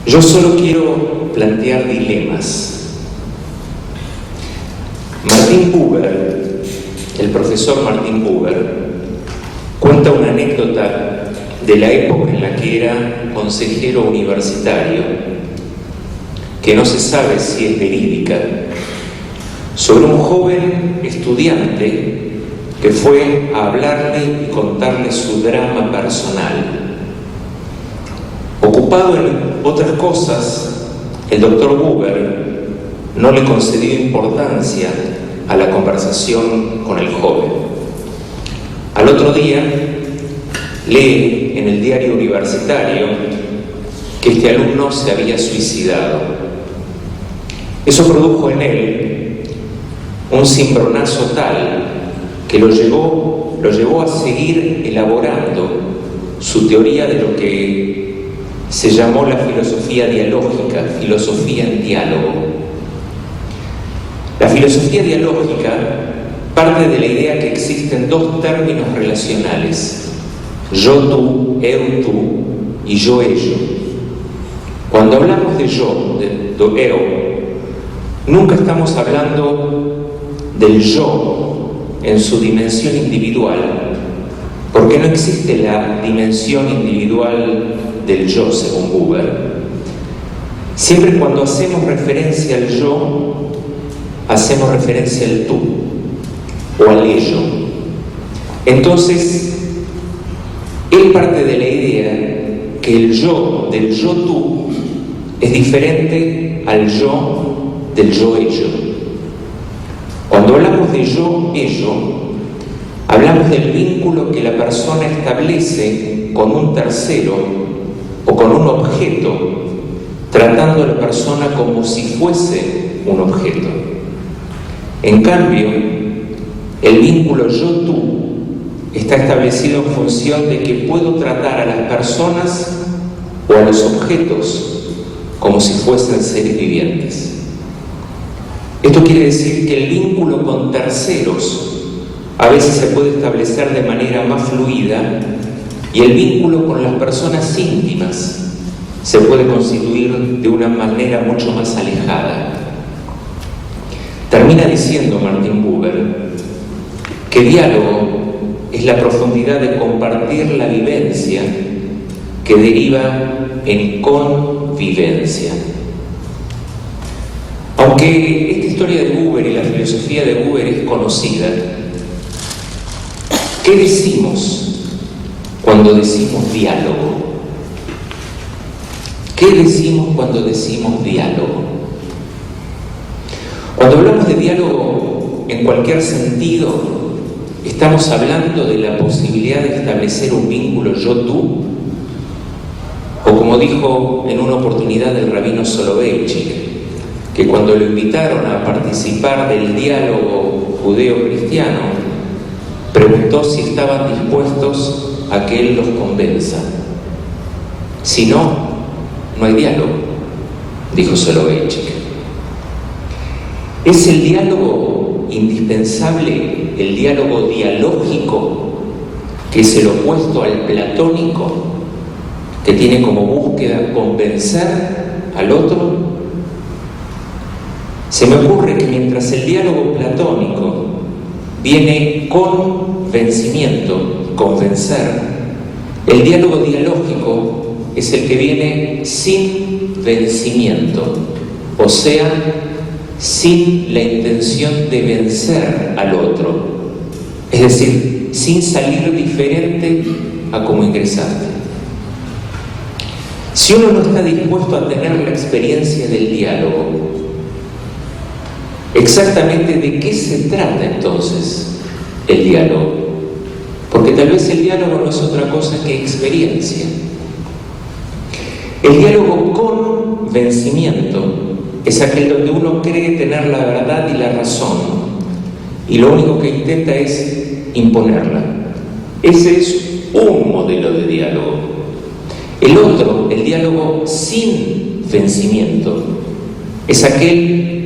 Yo solo quiero plantear dilemas. Martin Buber, el profesor Martin Buber, cuenta una anécdota de la época en la que era consejero universitario, que no se sabe si es verídica, sobre un joven estudiante que fue a hablarle y contarle su drama personal. Ocupado en otras cosas, el doctor Buber no le concedió importancia a la conversación con el joven. Al otro día, lee en el diario universitario que este alumno se había suicidado. Eso produjo en él un cimbronazo tal que lo llevó a seguir elaborando su teoría de lo que se llamó la filosofía dialógica, filosofía en diálogo. La filosofía dialógica parte de la idea que existen dos términos relacionales: yo-tú, eu-tú y yo-ello. Cuando hablamos de yo, de eu, nunca estamos hablando del yo en su dimensión individual, porque no existe la dimensión individual del yo, según Buber. Siempre cuando hacemos referencia al yo, hacemos referencia al tú o al ello. Entonces, él parte de la idea que el yo del yo-tú es diferente al yo del yo-ello. Cuando hablamos de yo-ello, hablamos del vínculo que la persona establece con un tercero o con un objeto, tratando a la persona como si fuese un objeto. En cambio, el vínculo yo-tú está establecido en función de que puedo tratar a las personas o a los objetos como si fuesen seres vivientes. Esto quiere decir que el vínculo con terceros a veces se puede establecer de manera más fluida y el vínculo con las personas íntimas se puede constituir de una manera mucho más alejada. Termina diciendo Martin Buber que diálogo es la profundidad de compartir la vivencia que deriva en convivencia. Aunque esta historia de Buber y la filosofía de Buber es conocida, ¿qué decimos cuando decimos diálogo? ¿Qué decimos cuando decimos diálogo? Cuando hablamos de diálogo en cualquier sentido, estamos hablando de la posibilidad de establecer un vínculo yo-tú, o como dijo en una oportunidad el rabino Soloveitchik, que cuando lo invitaron a participar del diálogo judeo-cristiano, preguntó si estaban dispuestos a que él los convenza. Si no, no hay diálogo, dijo Soloveitchik. ¿Es el diálogo indispensable, el diálogo dialógico, que es el opuesto al platónico, que tiene como búsqueda convencer al otro? Se me ocurre que mientras el diálogo platónico viene con vencimiento, convencer, el diálogo dialógico es el que viene sin vencimiento, o sea, sin la intención de vencer al otro, es decir, sin salir diferente a como ingresaste. Si uno no está dispuesto a tener la experiencia del diálogo, exactamente de qué se trata entonces el diálogo, porque tal vez el diálogo no es otra cosa que experiencia. El diálogo con vencimiento es aquel donde uno cree tener la verdad y la razón y lo único que intenta es imponerla. Ese es un modelo de diálogo. El otro, el diálogo sin vencimiento, es aquel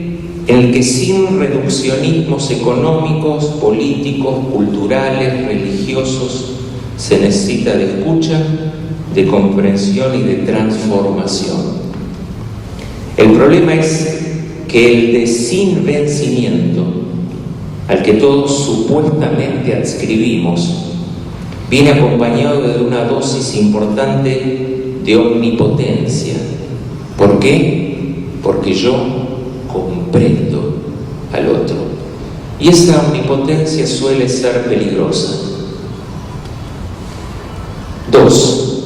en el que sin reduccionismos económicos, políticos, culturales, religiosos, se necesita de escucha, de comprensión y de transformación. El problema es que el de sin vencimiento, al que todos supuestamente adscribimos, viene acompañado de una dosis importante de omnipotencia. ¿Por qué? Porque yo comprendo al otro. Y esa omnipotencia suele ser peligrosa. 2.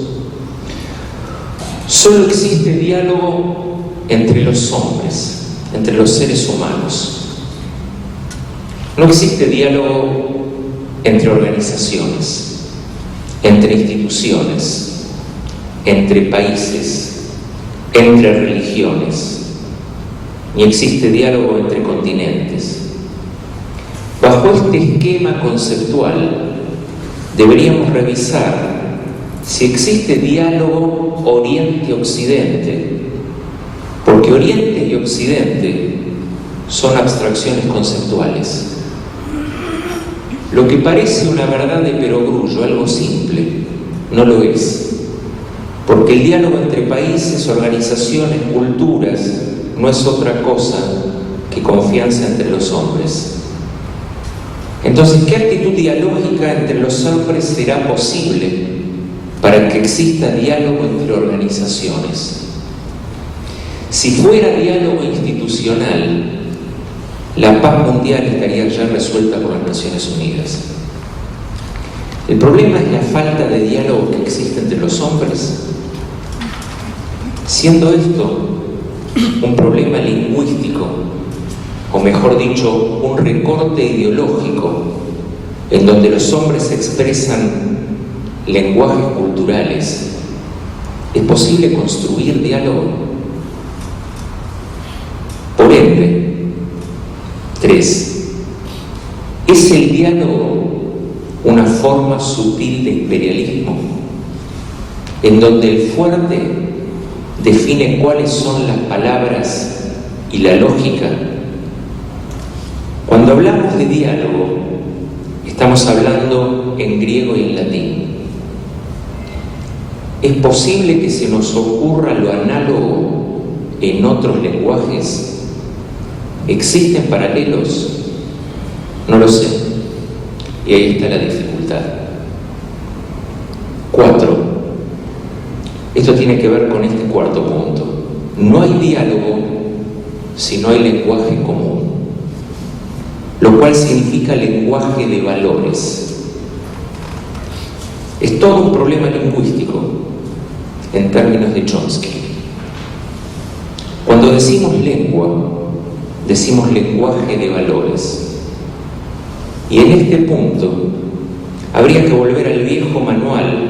Solo existe diálogo entre los hombres, entre los seres humanos. No existe diálogo entre organizaciones, entre instituciones, entre países, entre religiones, ni existe diálogo entre continentes. Bajo este esquema conceptual, deberíamos revisar si existe diálogo Oriente-Occidente, porque Oriente y Occidente son abstracciones conceptuales. Lo que parece una verdad de perogrullo, algo simple, no lo es, porque el diálogo entre países, organizaciones, culturas, no es otra cosa que confianza entre los hombres. Entonces, ¿qué actitud dialógica entre los hombres será posible para que exista diálogo entre organizaciones? Si fuera diálogo institucional, la paz mundial estaría ya resuelta por las Naciones Unidas. El problema es la falta de diálogo que existe entre los hombres, siendo esto un problema lingüístico, o mejor dicho, un recorte ideológico, en donde los hombres expresan lenguajes culturales. ¿Es posible construir diálogo? Por ende, 3. ¿Es el diálogo una forma sutil de imperialismo, en donde el fuerte define cuáles son las palabras y la lógica? Cuando hablamos de diálogo, estamos hablando en griego y en latín. ¿Es posible que se nos ocurra lo análogo en otros lenguajes? ¿Existen paralelos? No lo sé. Y ahí está la dificultad. 4. Esto tiene que ver con este cuarto punto. No hay diálogo si no hay lenguaje común, lo cual significa lenguaje de valores. Es todo un problema lingüístico en términos de Chomsky. Cuando decimos lengua, decimos lenguaje de valores. Y en este punto habría que volver al viejo manual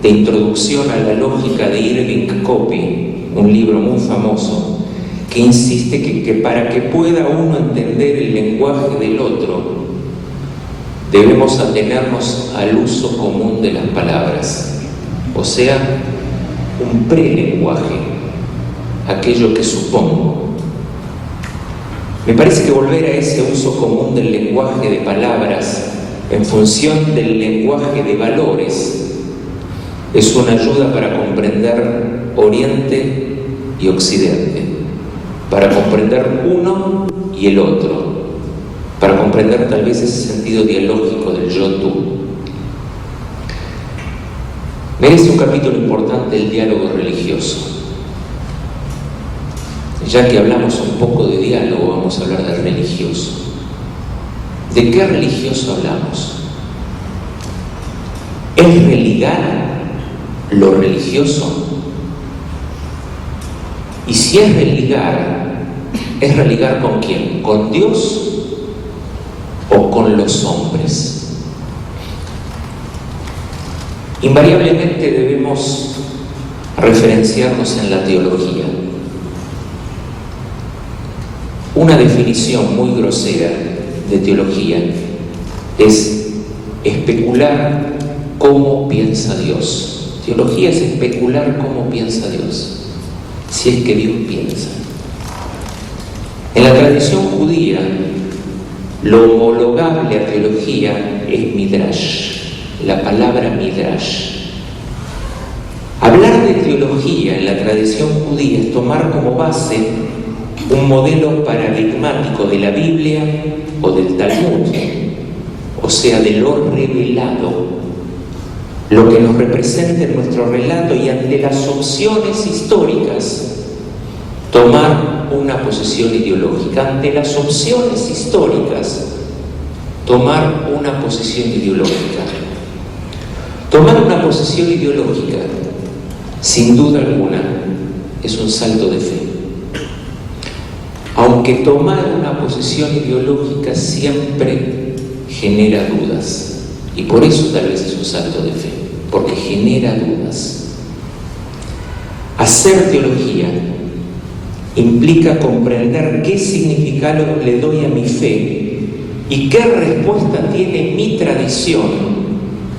de introducción a la lógica de Irving Copy, un libro muy famoso, que insiste que para que pueda uno entender el lenguaje del otro, debemos atenernos al uso común de las palabras, o sea, un prelenguaje, aquello que supongo. Me parece que volver a ese uso común del lenguaje de palabras en función del lenguaje de valores es una ayuda para comprender Oriente y Occidente, para comprender uno y el otro, para comprender tal vez ese sentido dialógico del yo-tú. Merece un capítulo importante el diálogo religioso. Ya que hablamos un poco de diálogo, vamos a hablar del religioso. ¿De qué religioso hablamos? ¿Es religar lo religioso? Y si es religar ¿con quién? ¿Con Dios o con los hombres? Invariablemente debemos referenciarnos en la teología. Una definición muy grosera de teología es especular cómo piensa Dios. Teología es especular cómo piensa Dios, si es que Dios piensa. En la tradición judía, lo homologable a teología es midrash, la palabra midrash. Hablar de teología en la tradición judía es tomar como base un modelo paradigmático de la Biblia o del Talmud, o sea, de lo revelado, lo que nos representa en nuestro relato, y ante las opciones históricas tomar una posición ideológica. Ante las opciones históricas tomar una posición ideológica. Tomar una posición ideológica, sin duda alguna, es un salto de fe. Aunque tomar una posición ideológica siempre genera dudas, y por eso tal vez es un salto de fe, porque genera dudas. Hacer teología implica comprender qué significado le doy a mi fe y qué respuesta tiene mi tradición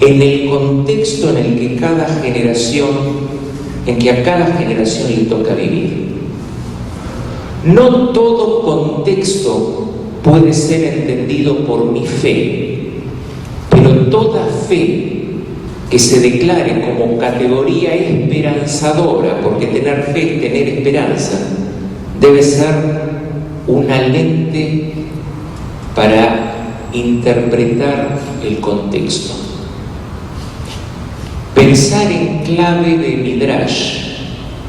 en el contexto en el que a cada generación le toca vivir. No todo contexto puede ser entendido por mi fe, pero toda fe que se declare como categoría esperanzadora, porque tener fe es tener esperanza, debe ser una lente para interpretar el contexto. Pensar en clave de Midrash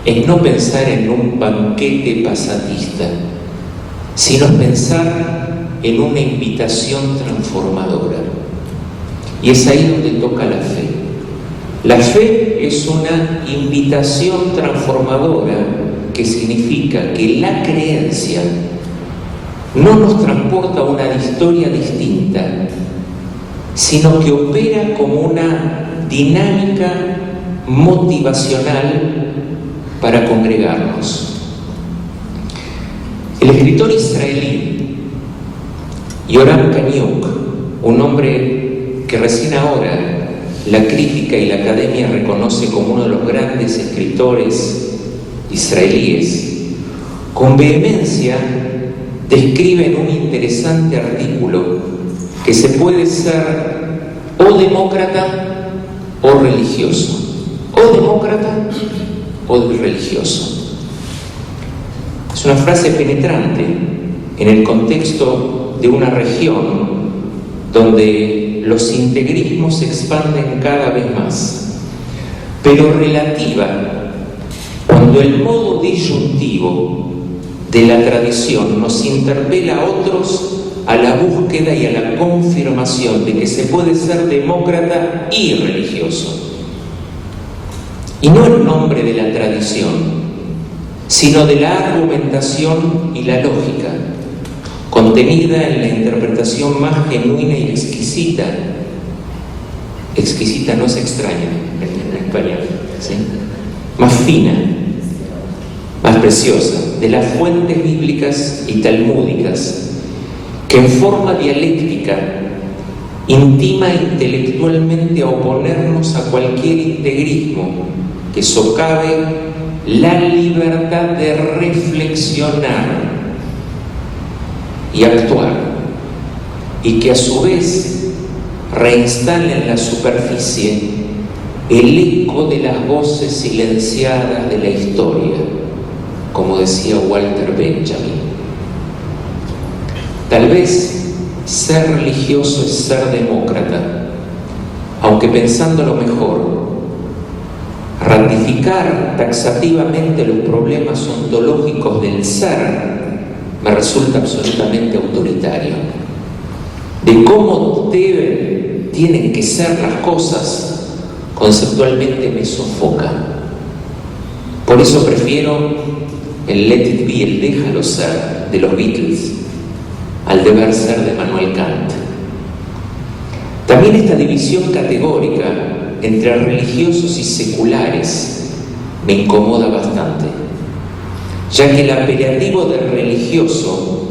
es no pensar en un banquete pasatista, sino pensar en una invitación transformadora. Y es ahí donde toca la fe. La fe es una invitación transformadora, que significa que la creencia no nos transporta a una historia distinta, sino que opera como una dinámica motivacional para congregarnos. El escritor israelí Yoram Kaniuk, un hombre que recién ahora la crítica y la academia reconoce como uno de los grandes escritores israelíes, con vehemencia describe en un interesante artículo que se puede ser o demócrata o religioso, o demócrata o religioso. Es una frase penetrante en el contexto de una región donde los integrismos se expanden cada vez más, pero relativa cuando el modo disyuntivo de la tradición nos interpela a otros a la búsqueda y a la confirmación de que se puede ser demócrata y religioso. Y no en nombre de la tradición, sino de la argumentación y la lógica, contenida en la interpretación más genuina y exquisita. Exquisita no es extraña en español, ¿sí? Más fina, más preciosa, de las fuentes bíblicas y talmúdicas, que en forma dialéctica intima intelectualmente a oponernos a cualquier integrismo que socave la libertad de reflexionar y actuar, y que a su vez reinstala en la superficie el eco de las voces silenciadas de la historia, como decía Walter Benjamin. Tal vez ser religioso es ser demócrata, aunque pensándolo mejor, ratificar taxativamente los problemas ontológicos del ser me resulta absolutamente autoritario. De cómo tienen que ser las cosas, conceptualmente me sofoca. Por eso prefiero el Let It Be, el déjalo ser, de los Beatles, al deber ser de Manuel Kant. También esta división categórica entre religiosos y seculares me incomoda bastante, ya que el apelativo de religioso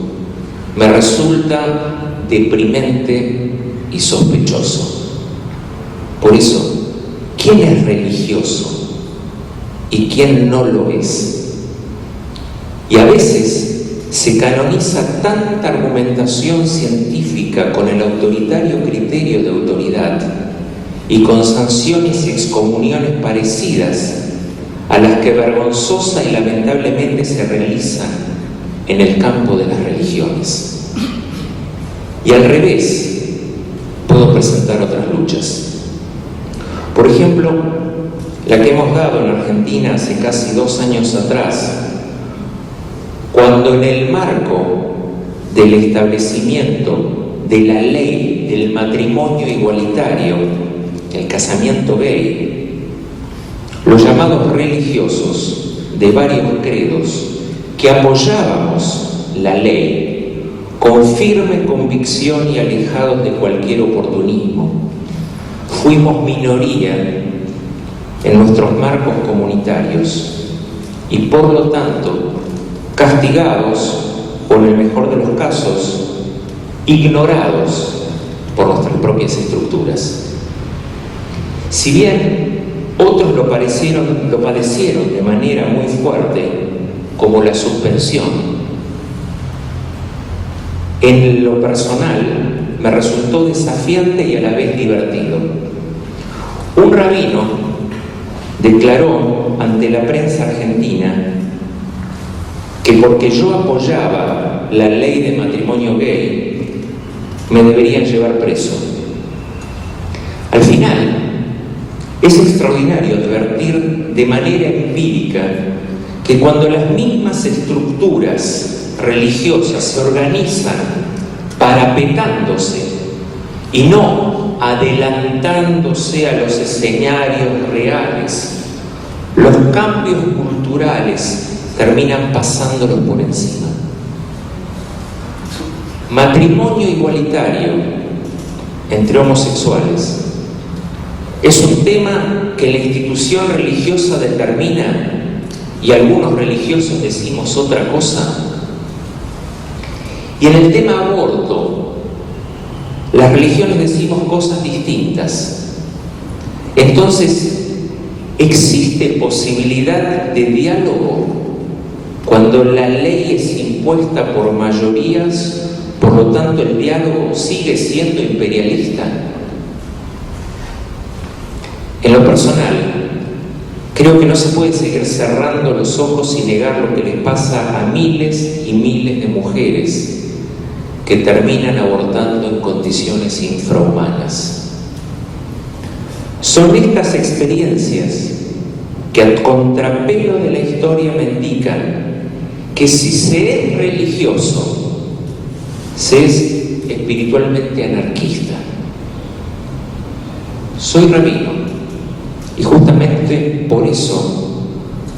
me resulta deprimente y sospechoso. Por eso, ¿quién es religioso y quién no lo es? Y a veces se canoniza tanta argumentación científica con el autoritario criterio de autoridad y con sanciones y excomuniones parecidas a las que vergonzosa y lamentablemente se realizan en el campo de las religiones. Y al revés, puedo presentar otras luchas. Por ejemplo, la que hemos dado en Argentina hace casi 2 años atrás, cuando en el marco del establecimiento de la ley del matrimonio igualitario, el casamiento gay, los llamados religiosos de varios credos que apoyábamos la ley con firme convicción y alejados de cualquier oportunismo, fuimos minoría en nuestros marcos comunitarios y por lo tanto castigados o en el mejor de los casos ignorados por nuestras propias estructuras. Si bien otros lo padecieron de manera muy fuerte, como la suspensión, en lo personal me resultó desafiante y a la vez divertido. Un rabino declaró ante la prensa argentina que porque yo apoyaba la ley de matrimonio gay, me deberían llevar preso. Al final, es extraordinario advertir de manera empírica que cuando las mismas estructuras religiosas se organizan parapetándose y no adelantándose a los escenarios reales, los cambios culturales terminan pasándolos por encima. Matrimonio igualitario entre homosexuales es un tema que la institución religiosa determina y algunos religiosos decimos otra cosa. Y en el tema aborto, las religiones decimos cosas distintas. Entonces, ¿existe posibilidad de diálogo cuando la ley es impuesta por mayorías? Por lo tanto, el diálogo sigue siendo imperialista. En lo personal, creo que no se puede seguir cerrando los ojos y negar lo que les pasa a miles y miles de mujeres que terminan abortando en condiciones infrahumanas. Son estas experiencias que al contrapelo de la historia me indican que si se es religioso, se es espiritualmente anarquista. Soy rabino y justamente por eso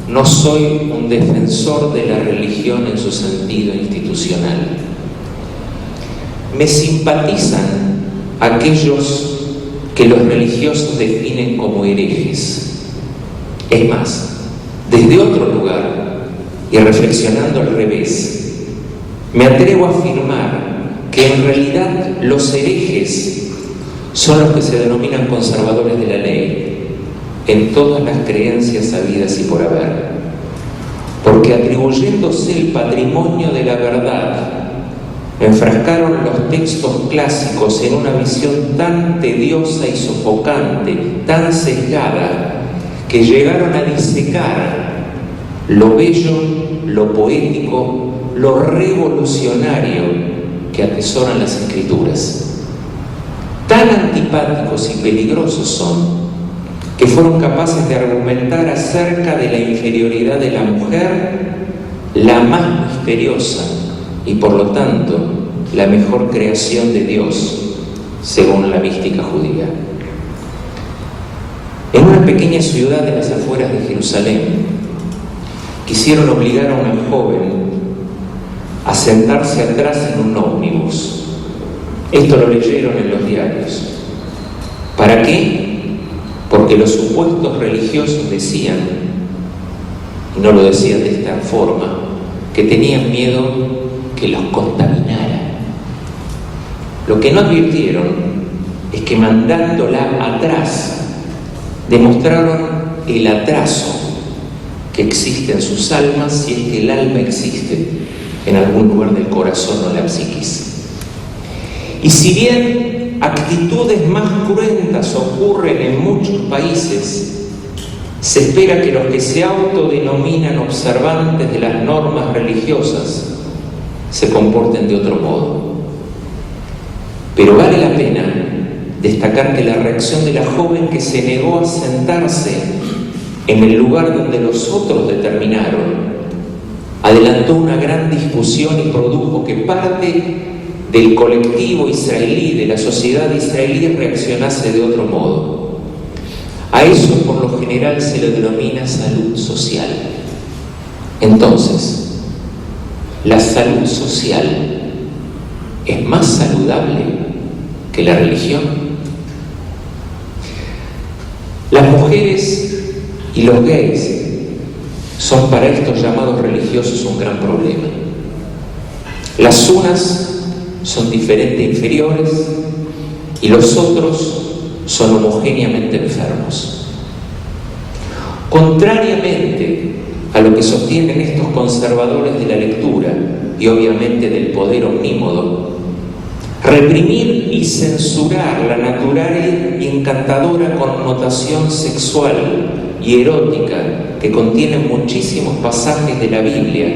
no soy un defensor de la religión en su sentido institucional. Me simpatizan aquellos que los religiosos definen como herejes. Es más, desde otro lugar y reflexionando al revés, me atrevo a afirmar que en realidad los herejes son los que se denominan conservadores de la ley en todas las creencias habidas y por haber, porque atribuyéndose el patrimonio de la verdad, enfrascaron los textos clásicos en una visión tan tediosa y sofocante, tan sesgada, que llegaron a disecar lo bello, lo poético, lo revolucionario que atesoran las escrituras. Tan antipáticos y peligrosos son que fueron capaces de argumentar acerca de la inferioridad de la mujer, la más misteriosa y por lo tanto la mejor creación de Dios, según la mística judía. En una pequeña ciudad de las afueras de Jerusalén, quisieron obligar a una joven a sentarse atrás en un ómnibus. Esto lo leyeron en los diarios. ¿Para qué? Porque los supuestos religiosos decían, y no lo decían de esta forma, que tenían miedo que los contaminara. Lo que no advirtieron es que mandándola atrás demostraron el atraso que existe en sus almas, si es que el alma existe en algún lugar del corazón o la psiquis. Y si bien actitudes más cruentas ocurren en muchos países, se espera que los que se autodenominan observantes de las normas religiosas se comporten de otro modo. Pero vale la pena destacar que la reacción de la joven que se negó a sentarse en el lugar donde los otros determinaron adelantó una gran discusión y produjo que parte del colectivo israelí, de la sociedad israelí, reaccionase de otro modo. A eso por lo general se le denomina salud social. Entonces, ¿la salud social es más saludable que la religión? Las mujeres y los gays son para estos llamados religiosos un gran problema. Las unas son diferentes e inferiores y los otros son homogéneamente enfermos. Contrariamente a lo que sostienen estos conservadores de la lectura y obviamente del poder omnímodo, reprimir y censurar la natural y encantadora connotación sexual y erótica que contienen muchísimos pasajes de la Biblia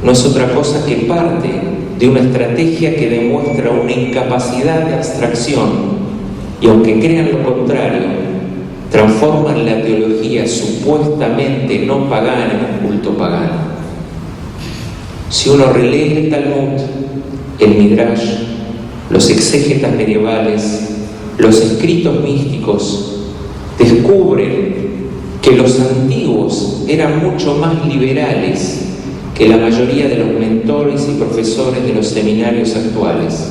no es otra cosa que parte de una estrategia que demuestra una incapacidad de abstracción y, aunque crean lo contrario, transforman la teología supuestamente no pagana en un culto pagano. Si uno relee el Talmud, el Midrash, los exégetas medievales, los escritos místicos, descubren que los antiguos eran mucho más liberales que la mayoría de los mentores y profesores de los seminarios actuales,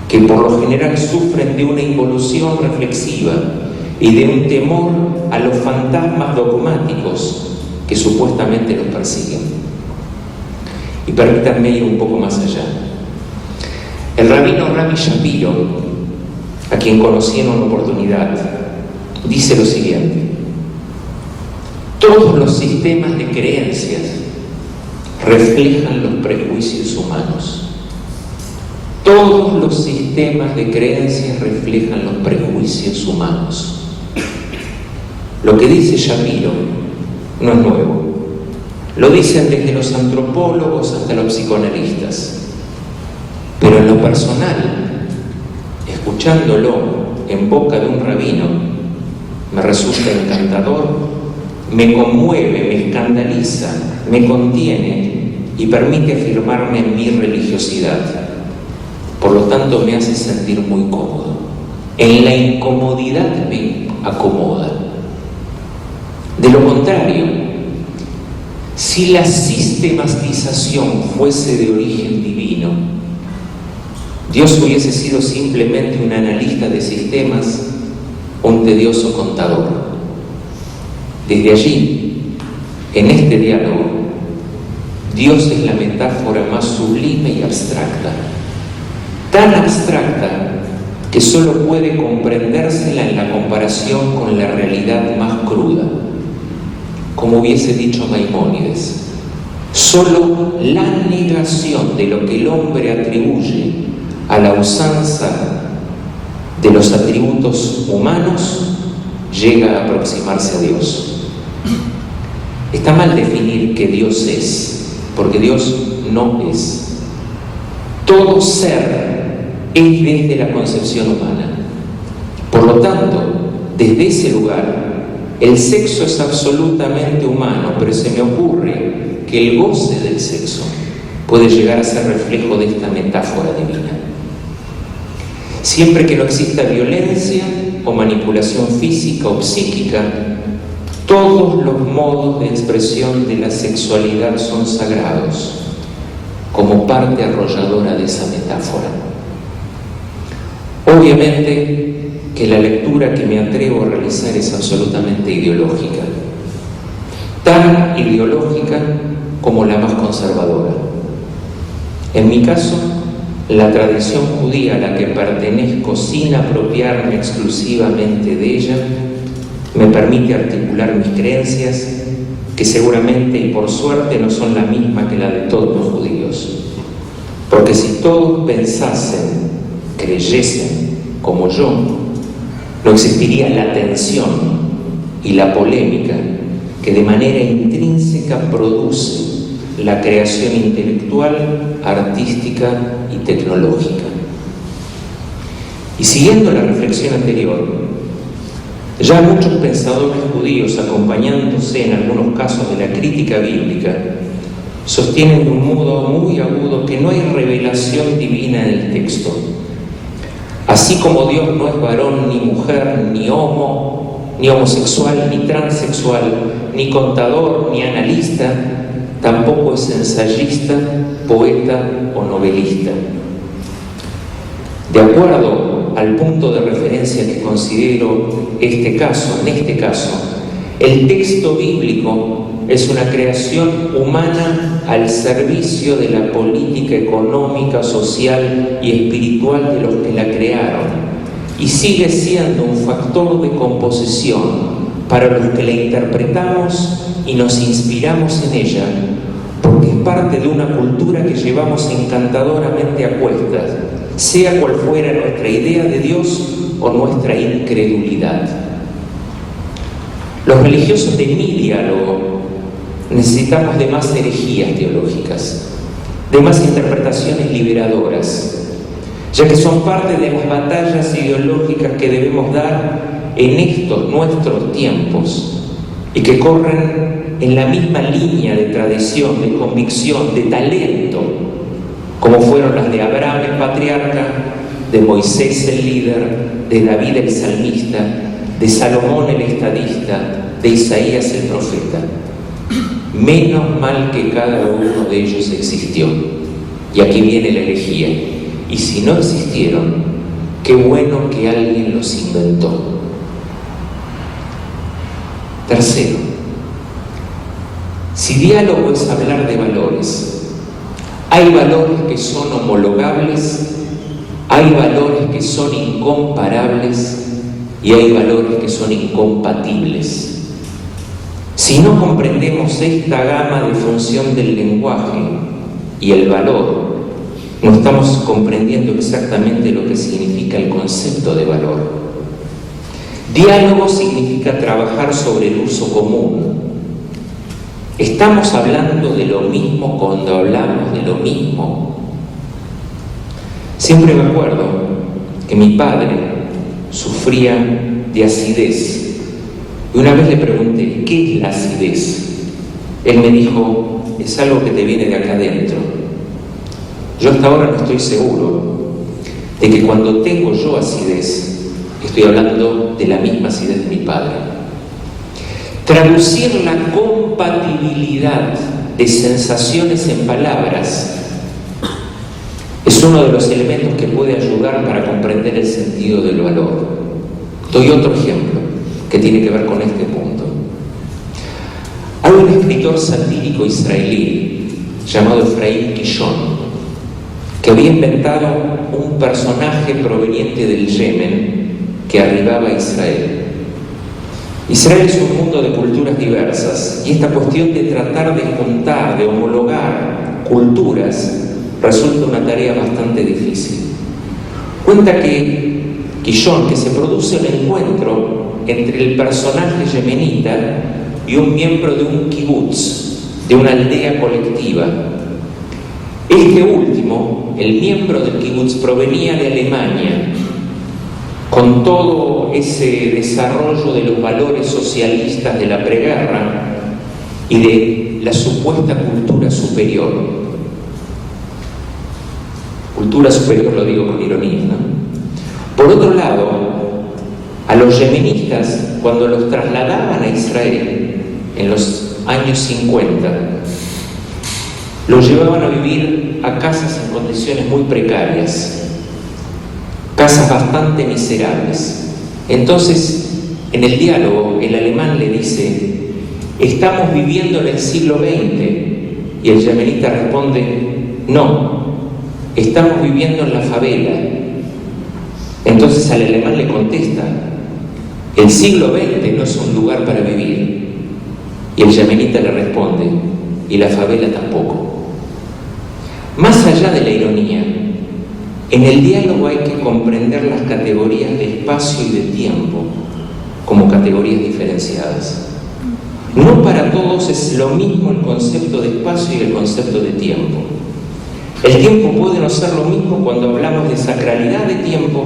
que por lo general sufren de una involución reflexiva y de un temor a los fantasmas dogmáticos que supuestamente los persiguen. Y permítanme ir un poco más allá. El rabino Rabbi Shapiro, a quien conocí en una oportunidad, dice lo siguiente: todos los sistemas de creencias reflejan los prejuicios humanos. Todos los sistemas de creencias reflejan los prejuicios humanos. Lo que dice Shapiro no es nuevo. Lo dicen desde los antropólogos hasta los psicoanalistas. Pero en lo personal, escuchándolo en boca de un rabino, me resulta encantador, me conmueve, me escandaliza, me contiene y permite afirmarme en mi religiosidad. Por lo tanto, me hace sentir muy cómodo. En la incomodidad me acomoda. De lo contrario, si la sistematización fuese de origen divino, Dios hubiese sido simplemente un analista de sistemas o un tedioso contador. Desde allí, en este diálogo, Dios es la metáfora más sublime y abstracta, tan abstracta que solo puede comprendérsela en la comparación con la realidad más cruda. Como hubiese dicho Maimónides, solo la negación de lo que el hombre atribuye a la usanza de los atributos humanos llega a aproximarse a Dios. Está mal definir que Dios es, porque Dios no es. Todo ser es desde la concepción humana. Por lo tanto, desde ese lugar, el sexo es absolutamente humano, pero se me ocurre que el goce del sexo puede llegar a ser reflejo de esta metáfora divina. Siempre que no exista violencia o manipulación física o psíquica, todos los modos de expresión de la sexualidad son sagrados, como parte arrolladora de esa metáfora. Obviamente que la lectura que me atrevo a realizar es absolutamente ideológica, tan ideológica como la más conservadora. En mi caso, la tradición judía a la que pertenezco sin apropiarme exclusivamente de ella me permite articular mis creencias, que seguramente y por suerte no son la misma que la de todos los judíos. Porque si todos pensasen, creyesen como yo, no existiría la tensión y la polémica que de manera intrínseca produce la creación intelectual, artística y tecnológica. Y siguiendo la reflexión anterior, ya muchos pensadores judíos, acompañándose en algunos casos de la crítica bíblica, sostienen de un modo muy agudo que no hay revelación divina en el texto. Así como Dios no es varón ni mujer, ni homosexual, ni transexual, ni contador, ni analista, tampoco es ensayista, poeta o novelista. De acuerdo al punto de referencia que considero en este caso, el texto bíblico es una creación humana al servicio de la política económica, social y espiritual de los que la crearon, y sigue siendo un factor de composición para los que la interpretamos y nos inspiramos en ella, porque es parte de una cultura que llevamos encantadoramente a cuestas, sea cual fuera nuestra idea de Dios o nuestra incredulidad. Los religiosos de mi diálogo necesitamos de más herejías teológicas, de más interpretaciones liberadoras, ya que son parte de las batallas ideológicas que debemos dar en estos nuestros tiempos y que corren en la misma línea de tradición, de convicción, de talento, como fueron las de Abraham el patriarca, de Moisés el líder, de David el salmista, de Salomón el estadista, de Isaías el profeta. Menos mal que cada uno de ellos existió. Y aquí viene la herejía. Y si no existieron, qué bueno que alguien los inventó. Tercero, si diálogo es hablar de valores, hay valores que son homologables, hay valores que son incomparables y hay valores que son incompatibles. Si no comprendemos esta gama de función del lenguaje y el valor, no estamos comprendiendo exactamente lo que significa el concepto de valor. Diálogo significa trabajar sobre el uso común. ¿Estamos hablando de lo mismo cuando hablamos de lo mismo? Siempre me acuerdo que mi padre sufría de acidez. Y una vez le pregunté, ¿qué es la acidez? Él me dijo, es algo que te viene de acá adentro. Yo hasta ahora no estoy seguro de que cuando tengo yo acidez, estoy hablando de la misma acidez de mi padre. Traducir la compatibilidad de sensaciones en palabras es uno de los elementos que puede ayudar para comprender el sentido del valor. Doy otro ejemplo que tiene que ver con este punto. Hay un escritor satírico israelí llamado Efraim Kishon que había inventado un personaje proveniente del Yemen que arribaba a Israel. Israel es un mundo de culturas diversas y esta cuestión de tratar de juntar, de homologar culturas resulta una tarea bastante difícil. Cuenta Kishon que se produce un encuentro entre el personaje yemenita y un miembro de un kibutz, de una aldea colectiva. Este último, el miembro del kibutz, provenía de Alemania, con todo ese desarrollo de los valores socialistas de la preguerra y de la supuesta cultura superior. Cultura superior lo digo con ironía, ¿no? Por otro lado, a los yemenistas, cuando los trasladaban a Israel en los años 50, los llevaban a vivir a casas en condiciones muy precarias, casas bastante miserables. Entonces, en el diálogo, el alemán le dice, estamos viviendo en el siglo XX, y el yemenita responde, no, estamos viviendo en la favela. Entonces al alemán le contesta, el siglo XX no es un lugar para vivir. Y el yemenita le responde, y la favela tampoco. Más allá de la ironía, en el diálogo hay que comprender las categorías de espacio y de tiempo como categorías diferenciadas. No para todos es lo mismo el concepto de espacio y el concepto de tiempo. El tiempo puede no ser lo mismo cuando hablamos de sacralidad de tiempo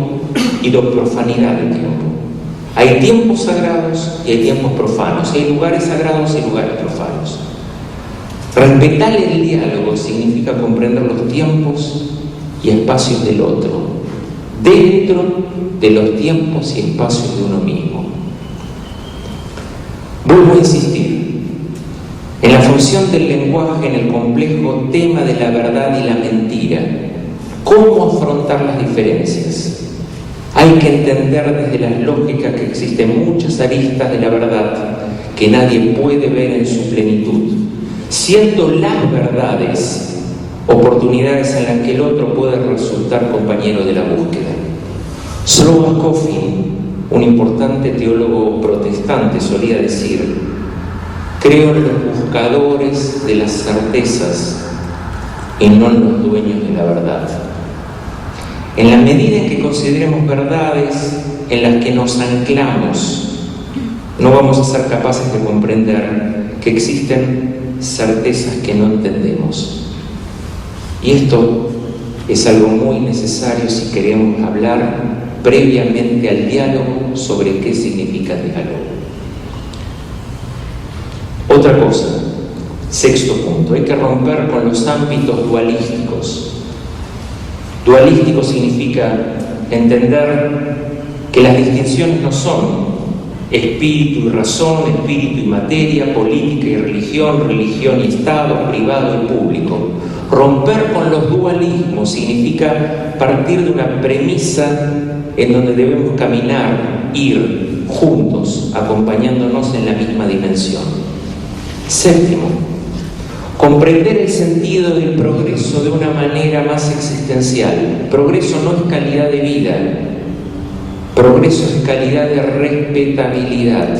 y de profanidad de tiempo. Hay tiempos sagrados y hay tiempos profanos. Hay lugares sagrados y lugares profanos. Respetar el diálogo significa comprender los tiempos y espacios del otro, dentro de los tiempos y espacios de uno mismo. Vuelvo a insistir en la función del lenguaje en el complejo tema de la verdad y la mentira. ¿Cómo afrontar las diferencias? Hay que entender desde las lógicas que existen muchas aristas de la verdad que nadie puede ver en su plenitud, siendo las verdades oportunidades en las que el otro puede resultar compañero de la búsqueda. Slobodan Coffin, un importante teólogo protestante, solía decir: creo en los buscadores de las certezas y no en los dueños de la verdad. En la medida en que consideremos verdades en las que nos anclamos, no vamos a ser capaces de comprender que existen certezas que no entendemos. Y esto es algo muy necesario si queremos hablar previamente al diálogo sobre qué significa el diálogo. Otra cosa, sexto punto, hay que romper con los ámbitos dualísticos. Dualístico significa entender que las distinciones no son espíritu y razón, espíritu y materia, política y religión, religión y Estado, privado y público. Romper con los dualismos significa partir de una premisa en donde debemos caminar, ir juntos, acompañándonos en la misma dimensión. Séptimo, comprender el sentido del progreso de una manera más existencial. Progreso no es calidad de vida, progreso es calidad de respetabilidad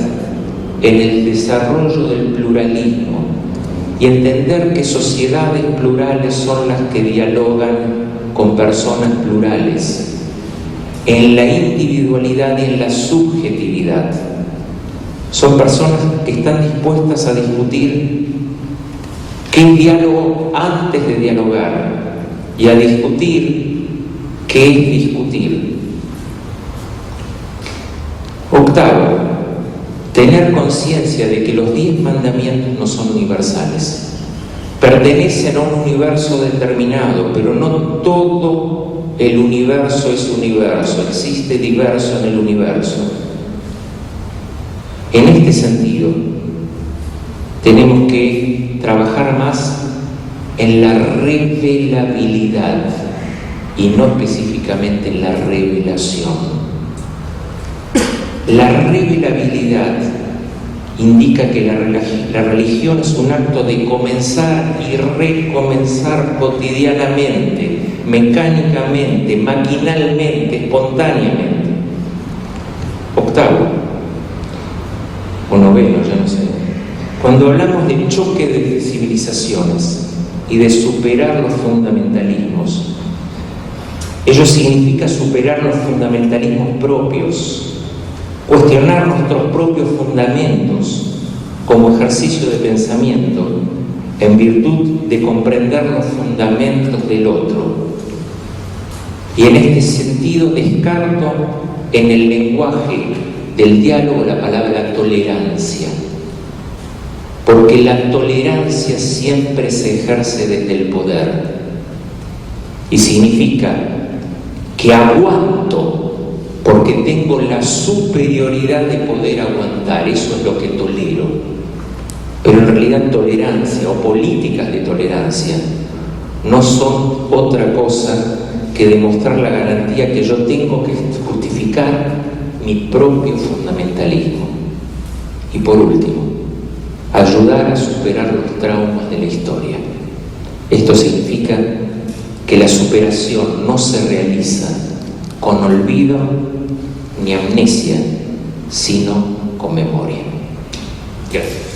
en el desarrollo del pluralismo y entender que sociedades plurales son las que dialogan con personas plurales, en la individualidad y en la subjetividad. Son personas que están dispuestas a discutir qué es diálogo antes de dialogar y a discutir qué es discutir. Octavo, tener conciencia de que los 10 mandamientos no son universales. Pertenecen a un universo determinado, pero no todo el universo es universo, existe diverso en el universo. En este sentido, tenemos que trabajar más en la revelabilidad y no específicamente en la revelación. La revelabilidad indica que la religión es un acto de comenzar y recomenzar cotidianamente, mecánicamente, maquinalmente, espontáneamente. Octavo, o noveno, ya no sé. Cuando hablamos de choque de civilizaciones y de superar los fundamentalismos, ello significa superar los fundamentalismos propios, cuestionar nuestros propios fundamentos como ejercicio de pensamiento en virtud de comprender los fundamentos del otro. Y en este sentido descarto en el lenguaje del diálogo la palabra tolerancia, porque la tolerancia siempre se ejerce desde el poder y significa que aguanto porque tengo la superioridad de poder aguantar, eso es lo que tolero. Pero en realidad tolerancia o políticas de tolerancia no son otra cosa que demostrar la garantía que yo tengo que justificar mi propio fundamentalismo. Y por último, ayudar a superar los traumas de la historia. Esto significa que la superación no se realiza con olvido ni amnesia, sino con memoria. Gracias.